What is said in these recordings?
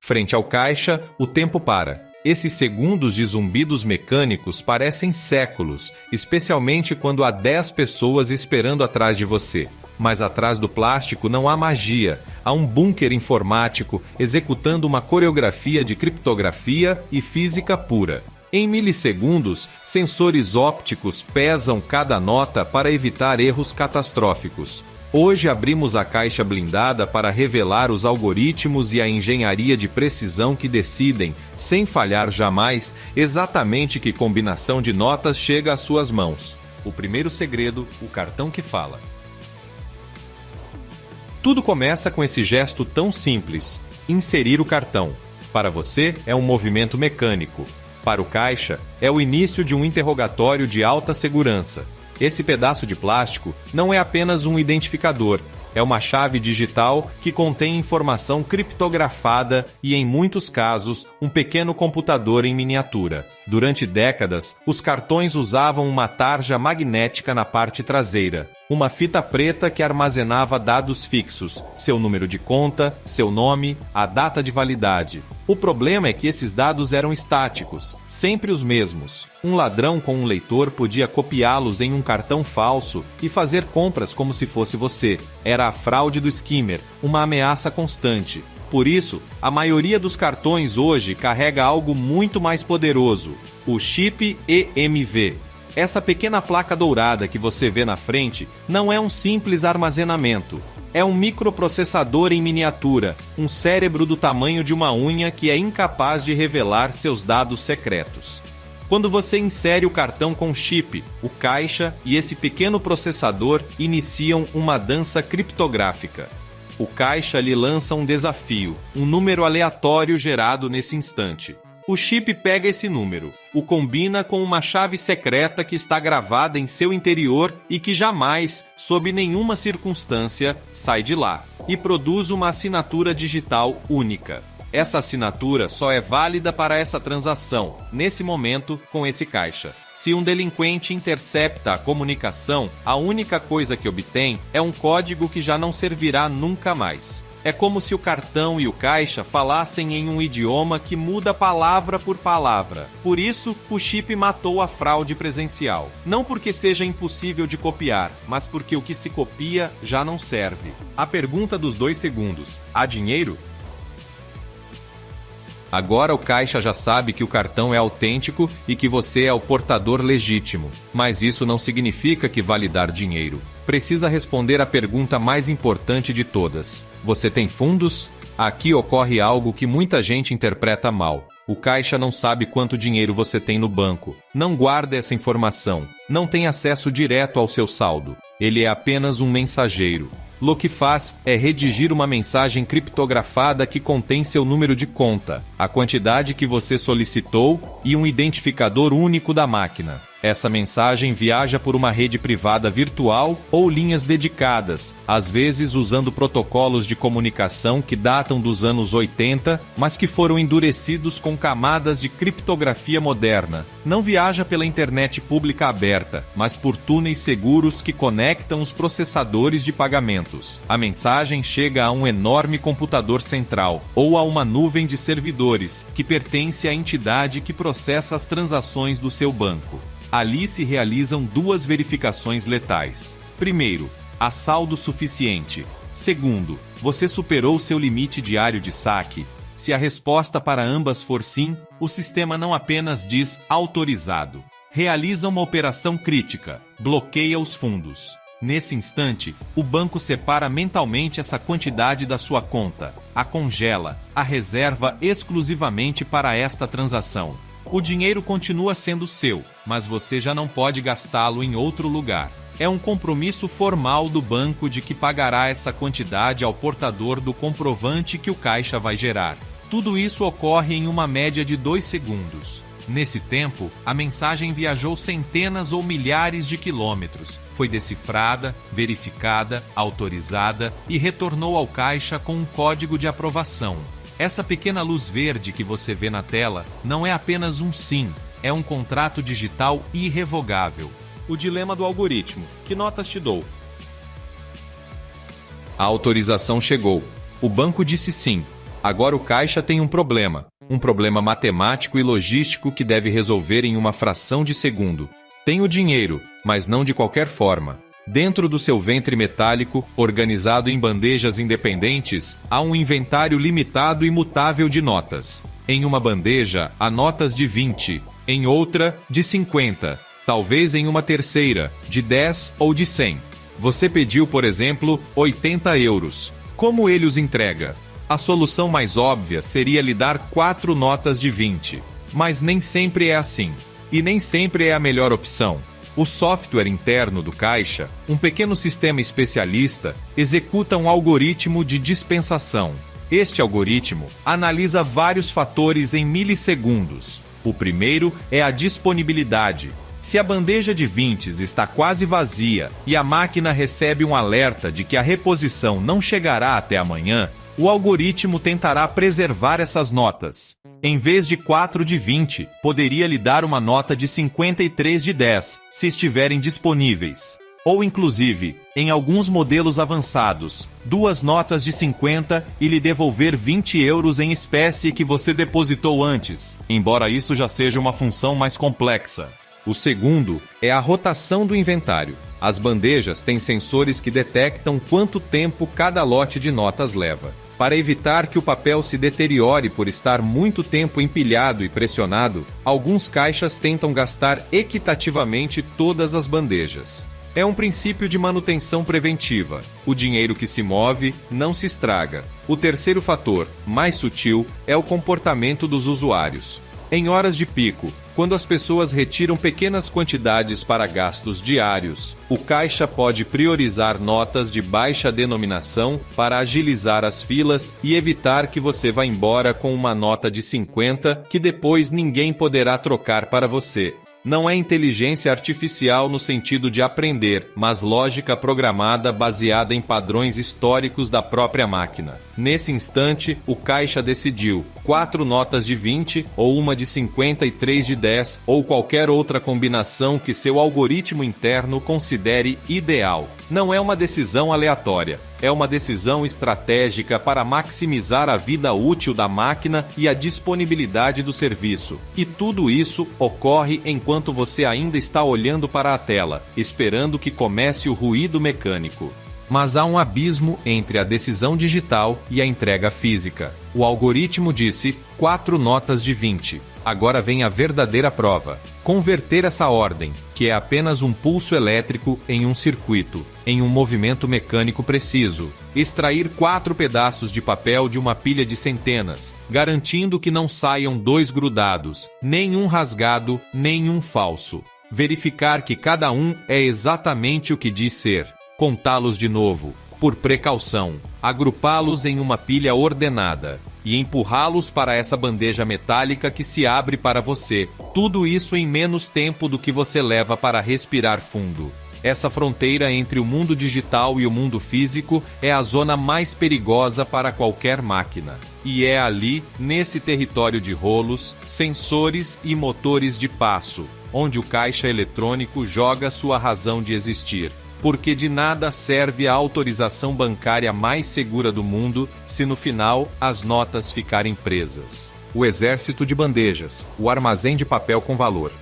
Frente ao caixa, o tempo para. Esses segundos de zumbidos mecânicos parecem séculos, especialmente quando há 10 pessoas esperando atrás de você. Mas atrás do plástico não há magia, há um bunker informático executando uma coreografia de criptografia e física pura. Em milissegundos, sensores ópticos pesam cada nota para evitar erros catastróficos. Hoje abrimos a caixa blindada para revelar os algoritmos e a engenharia de precisão que decidem, sem falhar jamais, exatamente que combinação de notas chega às suas mãos. O primeiro segredo, o cartão que fala. Tudo começa com esse gesto tão simples: inserir o cartão. Para você, é um movimento mecânico. Para o caixa, é o início de um interrogatório de alta segurança. Esse pedaço de plástico não é apenas um identificador, é uma chave digital que contém informação criptografada e, em muitos casos, um pequeno computador em miniatura. Durante décadas, os cartões usavam uma tarja magnética na parte traseira, uma fita preta que armazenava dados fixos, seu número de conta, seu nome, a data de validade. O problema é que esses dados eram estáticos, sempre os mesmos. Um ladrão com um leitor podia copiá-los em um cartão falso e fazer compras como se fosse você. Era a fraude do skimmer, uma ameaça constante. Por isso, a maioria dos cartões hoje carrega algo muito mais poderoso, o chip EMV. Essa pequena placa dourada que você vê na frente não é um simples armazenamento. É um microprocessador em miniatura, um cérebro do tamanho de uma unha que é incapaz de revelar seus dados secretos. Quando você insere o cartão com chip, o caixa e esse pequeno processador iniciam uma dança criptográfica. O caixa lhe lança um desafio, um número aleatório gerado nesse instante. O chip pega esse número, o combina com uma chave secreta que está gravada em seu interior e que jamais, sob nenhuma circunstância, sai de lá, e produz uma assinatura digital única. Essa assinatura só é válida para essa transação, nesse momento, com esse caixa. Se um delinquente intercepta a comunicação, a única coisa que obtém é um código que já não servirá nunca mais. É como se o cartão e o caixa falassem em um idioma que muda palavra por palavra. Por isso, o chip matou a fraude presencial. Não porque seja impossível de copiar, mas porque o que se copia já não serve. A pergunta dos 2 segundos: há dinheiro? Agora o caixa já sabe que o cartão é autêntico e que você é o portador legítimo. Mas isso não significa que vale dar dinheiro. Precisa responder a pergunta mais importante de todas. Você tem fundos? Aqui ocorre algo que muita gente interpreta mal. O caixa não sabe quanto dinheiro você tem no banco. Não guarda essa informação. Não tem acesso direto ao seu saldo. Ele é apenas um mensageiro. O que faz é redigir uma mensagem criptografada que contém seu número de conta, a quantidade que você solicitou e um identificador único da máquina. Essa mensagem viaja por uma rede privada virtual ou linhas dedicadas, às vezes usando protocolos de comunicação que datam dos anos 80, mas que foram endurecidos com camadas de criptografia moderna. Não viaja pela internet pública aberta, mas por túneis seguros que conectam os processadores de pagamentos. A mensagem chega a um enorme computador central, ou a uma nuvem de servidores, que pertence à entidade que processa as transações do seu banco. Ali se realizam 2 verificações letais. Primeiro, há saldo suficiente. Segundo, você superou seu limite diário de saque. Se a resposta para ambas for sim, o sistema não apenas diz autorizado. Realiza uma operação crítica, bloqueia os fundos. Nesse instante, o banco separa mentalmente essa quantidade da sua conta, a congela, a reserva exclusivamente para esta transação. O dinheiro continua sendo seu, mas você já não pode gastá-lo em outro lugar. É um compromisso formal do banco de que pagará essa quantidade ao portador do comprovante que o caixa vai gerar. Tudo isso ocorre em uma média de 2 segundos. Nesse tempo, a mensagem viajou centenas ou milhares de quilômetros, foi decifrada, verificada, autorizada e retornou ao caixa com um código de aprovação. Essa pequena luz verde que você vê na tela não é apenas um sim, é um contrato digital irrevogável. O dilema do algoritmo. Que notas te dou? A autorização chegou. O banco disse sim. Agora o caixa tem um problema matemático e logístico que deve resolver em uma fração de segundo. Tem o dinheiro, mas não de qualquer forma. Dentro do seu ventre metálico, organizado em bandejas independentes, há um inventário limitado e mutável de notas. Em uma bandeja, há notas de 20, em outra, de 50, talvez em uma terceira, de 10 ou de 100. Você pediu, por exemplo, 80 euros. Como ele os entrega? A solução mais óbvia seria lhe dar 4 notas de 20. Mas nem sempre é assim. E nem sempre é a melhor opção. O software interno do caixa, um pequeno sistema especialista, executa um algoritmo de dispensação. Este algoritmo analisa vários fatores em milissegundos. O primeiro é a disponibilidade. Se a bandeja de 20 está quase vazia e a máquina recebe um alerta de que a reposição não chegará até amanhã, o algoritmo tentará preservar essas notas. Em vez de 4 de 20, poderia lhe dar uma nota de 53 de 10, se estiverem disponíveis. Ou, inclusive, em alguns modelos avançados, 2 notas de 50 e lhe devolver 20 euros em espécie que você depositou antes, embora isso já seja uma função mais complexa. O segundo é a rotação do inventário. As bandejas têm sensores que detectam quanto tempo cada lote de notas leva. Para evitar que o papel se deteriore por estar muito tempo empilhado e pressionado, alguns caixas tentam gastar equitativamente todas as bandejas. É um princípio de manutenção preventiva. O dinheiro que se move não se estraga. O terceiro fator, mais sutil, é o comportamento dos usuários. Em horas de pico, quando as pessoas retiram pequenas quantidades para gastos diários, o caixa pode priorizar notas de baixa denominação para agilizar as filas e evitar que você vá embora com uma nota de 50 que depois ninguém poderá trocar para você. Não é inteligência artificial no sentido de aprender, mas lógica programada baseada em padrões históricos da própria máquina. Nesse instante, o caixa decidiu 4 notas de 20 ou uma de 53 de 10 ou qualquer outra combinação que seu algoritmo interno considere ideal. Não é uma decisão aleatória. É uma decisão estratégica para maximizar a vida útil da máquina e a disponibilidade do serviço. E tudo isso ocorre enquanto você ainda está olhando para a tela, esperando que comece o ruído mecânico. Mas há um abismo entre a decisão digital e a entrega física. O algoritmo disse 4 notas de 20. Agora vem a verdadeira prova. Converter essa ordem, que é apenas um pulso elétrico em um circuito, em um movimento mecânico preciso. Extrair 4 pedaços de papel de uma pilha de centenas, garantindo que não saiam 2 grudados, nenhum rasgado, nenhum falso. Verificar que cada um é exatamente o que diz ser. Contá-los de novo, por precaução, agrupá-los em uma pilha ordenada e empurrá-los para essa bandeja metálica que se abre para você. Tudo isso em menos tempo do que você leva para respirar fundo. Essa fronteira entre o mundo digital e o mundo físico é a zona mais perigosa para qualquer máquina. E é ali, nesse território de rolos, sensores e motores de passo, onde o caixa eletrônico joga sua razão de existir. Porque de nada serve a autorização bancária mais segura do mundo se no final as notas ficarem presas. O exército de bandejas, o armazém de papel com valor.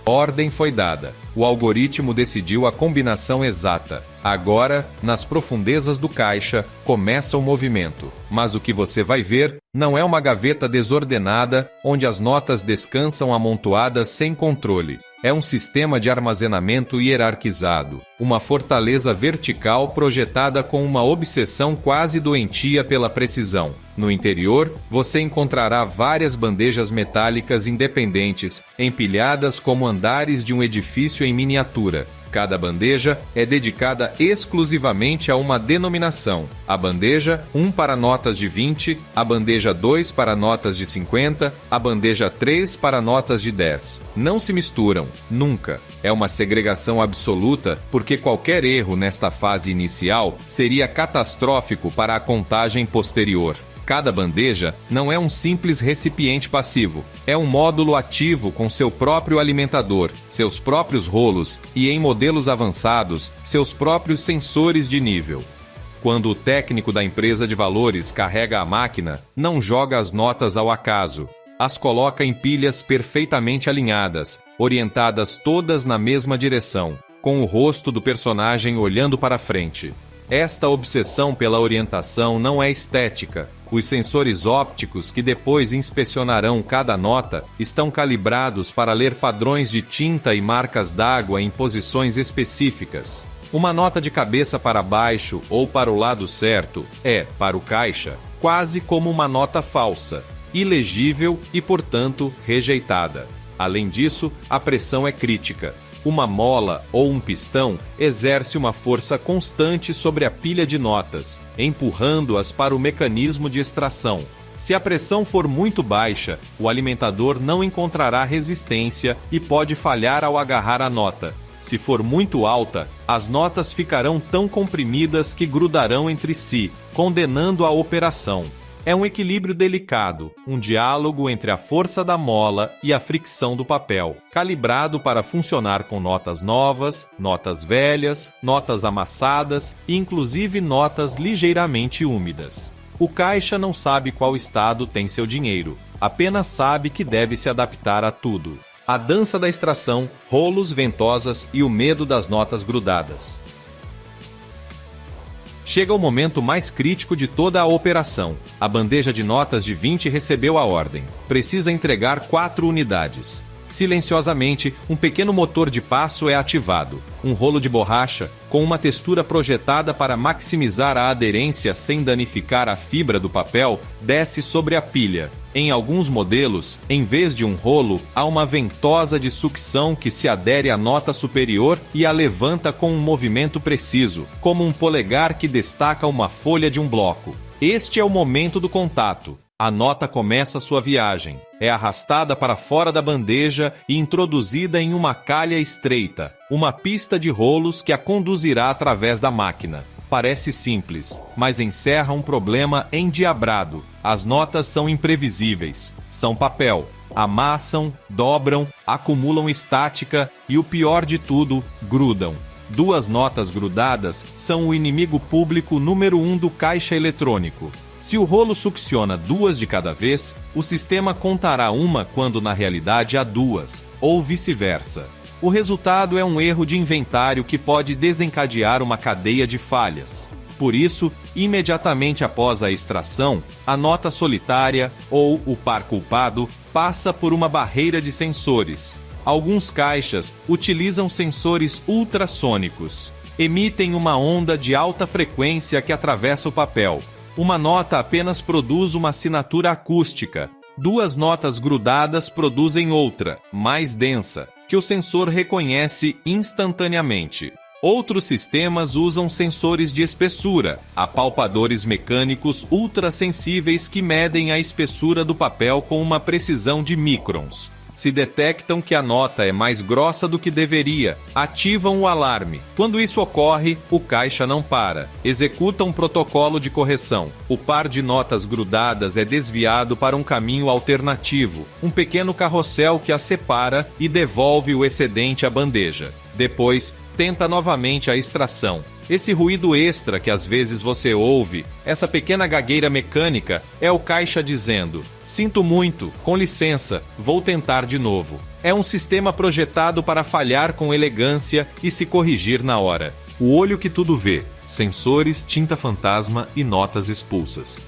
Ordem foi dada. O algoritmo decidiu a combinação exata. Agora, nas profundezas do caixa, começa o movimento. Mas o que você vai ver não é uma gaveta desordenada onde as notas descansam amontoadas sem controle. É um sistema de armazenamento hierarquizado, uma fortaleza vertical projetada com uma obsessão quase doentia pela precisão. No interior, você encontrará várias bandejas metálicas independentes, empilhadas como andares de um edifício em miniatura. Cada bandeja é dedicada exclusivamente a uma denominação. A bandeja 1 para notas de 20, a bandeja 2 para notas de 50, a bandeja 3 para notas de 10. Não se misturam, nunca. É uma segregação absoluta, porque qualquer erro nesta fase inicial seria catastrófico para a contagem posterior. Cada bandeja não é um simples recipiente passivo, é um módulo ativo com seu próprio alimentador, seus próprios rolos e, em modelos avançados, seus próprios sensores de nível. Quando o técnico da empresa de valores carrega a máquina, não joga as notas ao acaso. As coloca em pilhas perfeitamente alinhadas, orientadas todas na mesma direção, com o rosto do personagem olhando para frente. Esta obsessão pela orientação não é estética. Os sensores ópticos que depois inspecionarão cada nota estão calibrados para ler padrões de tinta e marcas d'água em posições específicas. Uma nota de cabeça para baixo ou para o lado certo é, para o caixa, quase como uma nota falsa, ilegível e, portanto, rejeitada. Além disso, a pressão é crítica. Uma mola ou um pistão exerce uma força constante sobre a pilha de notas, empurrando-as para o mecanismo de extração. Se a pressão for muito baixa, o alimentador não encontrará resistência e pode falhar ao agarrar a nota. Se for muito alta, as notas ficarão tão comprimidas que grudarão entre si, condenando a operação. É um equilíbrio delicado, um diálogo entre a força da mola e a fricção do papel, calibrado para funcionar com notas novas, notas velhas, notas amassadas e inclusive notas ligeiramente úmidas. O caixa não sabe qual estado tem seu dinheiro, apenas sabe que deve se adaptar a tudo. A dança da extração, rolos, ventosas e o medo das notas grudadas. Chega o momento mais crítico de toda a operação. A bandeja de notas de 20 recebeu a ordem. Precisa entregar 4 unidades. Silenciosamente, um pequeno motor de passo é ativado. Um rolo de borracha, com uma textura projetada para maximizar a aderência sem danificar a fibra do papel, desce sobre a pilha. Em alguns modelos, em vez de um rolo, há uma ventosa de sucção que se adere à nota superior e a levanta com um movimento preciso, como um polegar que destaca uma folha de um bloco. Este é o momento do contato. A nota começa sua viagem. É arrastada para fora da bandeja e introduzida em uma calha estreita, uma pista de rolos que a conduzirá através da máquina. Parece simples, mas encerra um problema endiabrado. As notas são imprevisíveis, são papel, amassam, dobram, acumulam estática e, o pior de tudo, grudam. 2 notas grudadas são o inimigo público número 1 do caixa eletrônico. Se o rolo succiona 2 de cada vez, o sistema contará uma quando na realidade há 2, ou vice-versa. O resultado é um erro de inventário que pode desencadear uma cadeia de falhas. Por isso, imediatamente após a extração, a nota solitária, ou o par culpado, passa por uma barreira de sensores. Alguns caixas utilizam sensores ultrassônicos. Emitem uma onda de alta frequência que atravessa o papel. Uma nota apenas produz uma assinatura acústica. 2 notas grudadas produzem outra, mais densa, que o sensor reconhece instantaneamente. Outros sistemas usam sensores de espessura, apalpadores mecânicos ultrassensíveis que medem a espessura do papel com uma precisão de microns. Se detectam que a nota é mais grossa do que deveria, ativam o alarme. Quando isso ocorre, o caixa não para. Executa um protocolo de correção. O par de notas grudadas é desviado para um caminho alternativo, um pequeno carrossel que a separa e devolve o excedente à bandeja. Depois, tenta novamente a extração. Esse ruído extra que às vezes você ouve, essa pequena gagueira mecânica, é o caixa dizendo: "Sinto muito, com licença, vou tentar de novo." É um sistema projetado para falhar com elegância e se corrigir na hora. O olho que tudo vê, sensores, tinta fantasma e notas expulsas.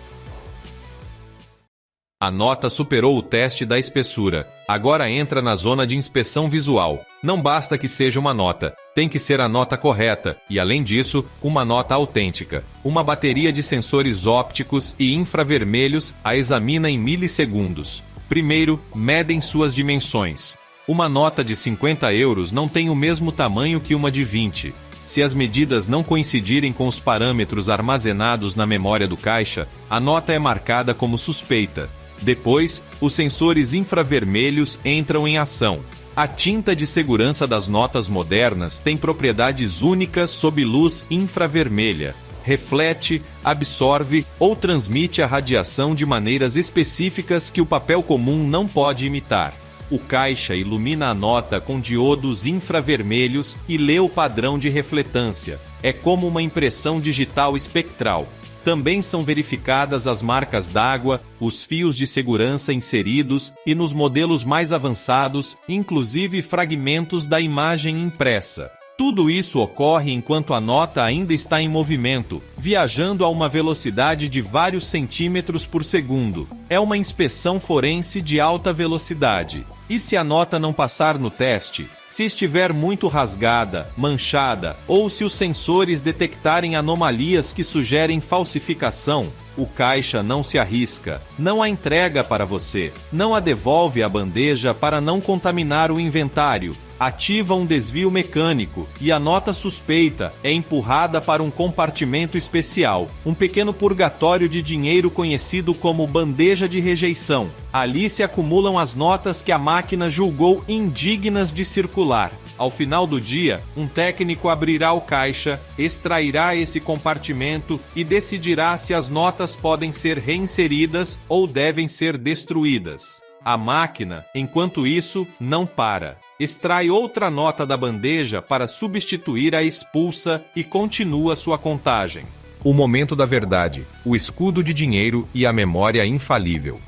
A nota superou o teste da espessura. Agora entra na zona de inspeção visual. Não basta que seja uma nota. Tem que ser a nota correta e, além disso, uma nota autêntica. Uma bateria de sensores ópticos e infravermelhos a examina em milissegundos. Primeiro, medem suas dimensões. Uma nota de 50 euros não tem o mesmo tamanho que uma de 20. Se as medidas não coincidirem com os parâmetros armazenados na memória do caixa, a nota é marcada como suspeita. Depois, os sensores infravermelhos entram em ação. A tinta de segurança das notas modernas tem propriedades únicas sob luz infravermelha. Reflete, absorve ou transmite a radiação de maneiras específicas que o papel comum não pode imitar. O caixa ilumina a nota com diodos infravermelhos e lê o padrão de refletância. É como uma impressão digital espectral. Também são verificadas as marcas d'água, os fios de segurança inseridos e, nos modelos mais avançados, inclusive fragmentos da imagem impressa. Tudo isso ocorre enquanto a nota ainda está em movimento, viajando a uma velocidade de vários centímetros por segundo. É uma inspeção forense de alta velocidade. E se a nota não passar no teste? Se estiver muito rasgada, manchada, ou se os sensores detectarem anomalias que sugerem falsificação, o caixa não se arrisca, não a entrega para você, não a devolve à bandeja para não contaminar o inventário, ativa um desvio mecânico e a nota suspeita é empurrada para um compartimento especial, um pequeno purgatório de dinheiro conhecido como bandeja de rejeição. Ali se acumulam as notas que a máquina julgou indignas de circular. Ao final do dia, um técnico abrirá o caixa, extrairá esse compartimento e decidirá se as notas podem ser reinseridas ou devem ser destruídas. A máquina, enquanto isso, não para. Extrai outra nota da bandeja para substituir a expulsa e continua sua contagem. O momento da verdade, o escudo de dinheiro e a memória infalível.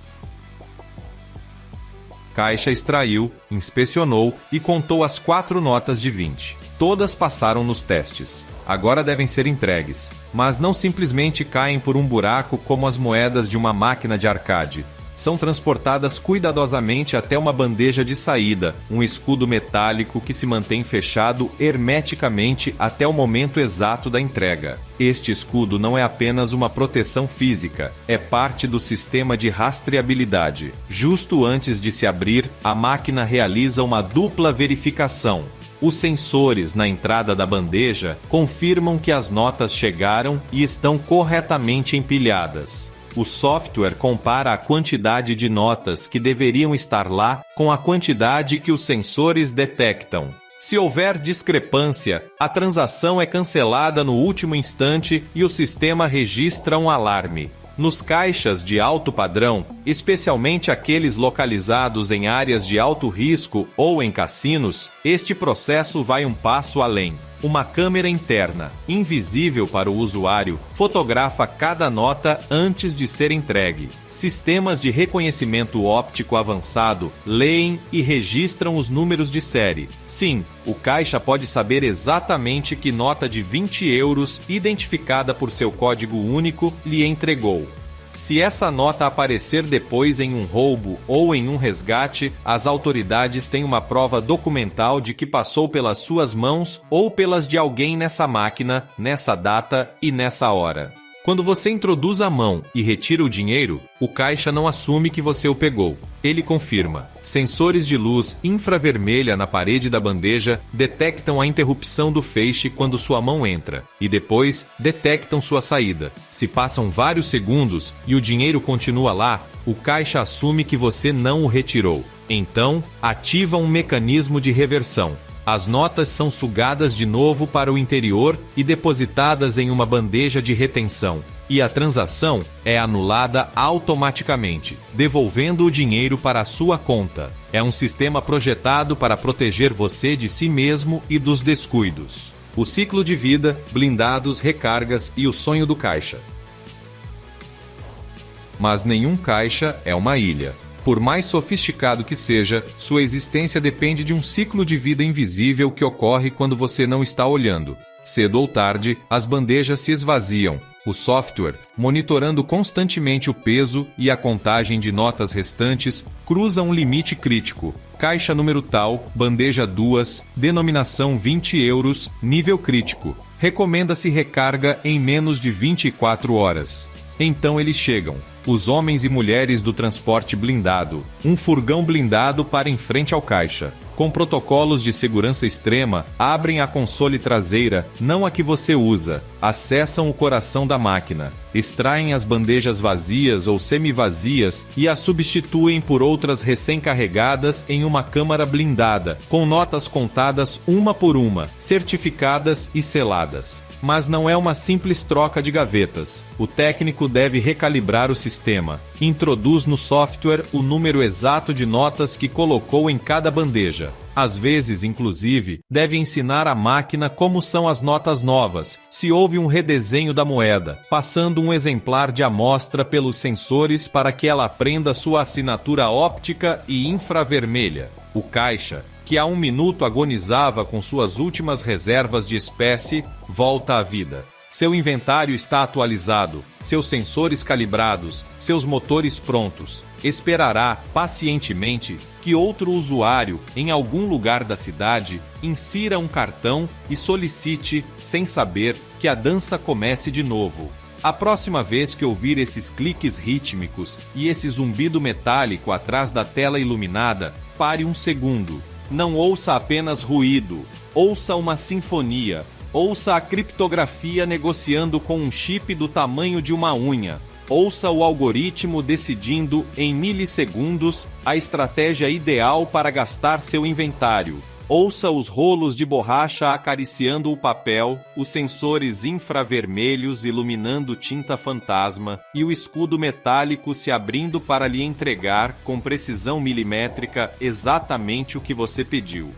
Caixa extraiu, inspecionou e contou as 4 notas de 20. Todas passaram nos testes. Agora devem ser entregues. Mas não simplesmente caem por um buraco como as moedas de uma máquina de arcade. São transportadas cuidadosamente até uma bandeja de saída, um escudo metálico que se mantém fechado hermeticamente até o momento exato da entrega. Este escudo não é apenas uma proteção física, é parte do sistema de rastreabilidade. Justo antes de se abrir, a máquina realiza uma dupla verificação. Os sensores na entrada da bandeja confirmam que as notas chegaram e estão corretamente empilhadas. O software compara a quantidade de notas que deveriam estar lá com a quantidade que os sensores detectam. Se houver discrepância, a transação é cancelada no último instante e o sistema registra um alarme. Nos caixas de alto padrão, especialmente aqueles localizados em áreas de alto risco ou em cassinos, este processo vai um passo além. Uma câmera interna, invisível para o usuário, fotografa cada nota antes de ser entregue. Sistemas de reconhecimento óptico avançado leem e registram os números de série. Sim, o caixa pode saber exatamente que nota de 20 euros, identificada por seu código único, lhe entregou. Se essa nota aparecer depois em um roubo ou em um resgate, as autoridades têm uma prova documental de que passou pelas suas mãos ou pelas de alguém nessa máquina, nessa data e nessa hora. Quando você introduz a mão e retira o dinheiro, o caixa não assume que você o pegou. Ele confirma. Sensores de luz infravermelha na parede da bandeja detectam a interrupção do feixe quando sua mão entra, e depois detectam sua saída. Se passam vários segundos e o dinheiro continua lá, o caixa assume que você não o retirou. Então, ativa um mecanismo de reversão. As notas são sugadas de novo para o interior e depositadas em uma bandeja de retenção. E a transação é anulada automaticamente, devolvendo o dinheiro para a sua conta. É um sistema projetado para proteger você de si mesmo e dos descuidos. O ciclo de vida, blindados, recargas e o sonho do caixa. Mas nenhum caixa é uma ilha. Por mais sofisticado que seja, sua existência depende de um ciclo de vida invisível que ocorre quando você não está olhando. Cedo ou tarde, as bandejas se esvaziam. O software, monitorando constantemente o peso e a contagem de notas restantes, cruza um limite crítico. Caixa número tal, bandeja 2, denominação 20 euros, nível crítico. Recomenda-se recarga em menos de 24 horas. Então eles chegam. Os homens e mulheres do transporte blindado. Um furgão blindado para em frente ao caixa. Com protocolos de segurança extrema, abrem a console traseira, não a que você usa. Acessam o coração da máquina. Extraem as bandejas vazias ou semi-vazias e as substituem por outras recém-carregadas em uma câmara blindada, com notas contadas uma por uma, certificadas e seladas. Mas não é uma simples troca de gavetas. O técnico deve recalibrar o sistema. Introduz no software o número exato de notas que colocou em cada bandeja. Às vezes, inclusive, deve ensinar à máquina como são as notas novas, se houve um redesenho da moeda, passando um exemplar de amostra pelos sensores para que ela aprenda sua assinatura óptica e infravermelha. O caixa, que há um minuto agonizava com suas últimas reservas de espécie, volta à vida. Seu inventário está atualizado, seus sensores calibrados, seus motores prontos. Esperará, pacientemente, que outro usuário, em algum lugar da cidade, insira um cartão e solicite, sem saber, que a dança comece de novo. A próxima vez que ouvir esses cliques rítmicos e esse zumbido metálico atrás da tela iluminada, pare um segundo. Não ouça apenas ruído, ouça uma sinfonia. Ouça a criptografia negociando com um chip do tamanho de uma unha. Ouça o algoritmo decidindo, em milissegundos, a estratégia ideal para gastar seu inventário. Ouça os rolos de borracha acariciando o papel, os sensores infravermelhos iluminando tinta fantasma e o escudo metálico se abrindo para lhe entregar, com precisão milimétrica, exatamente o que você pediu.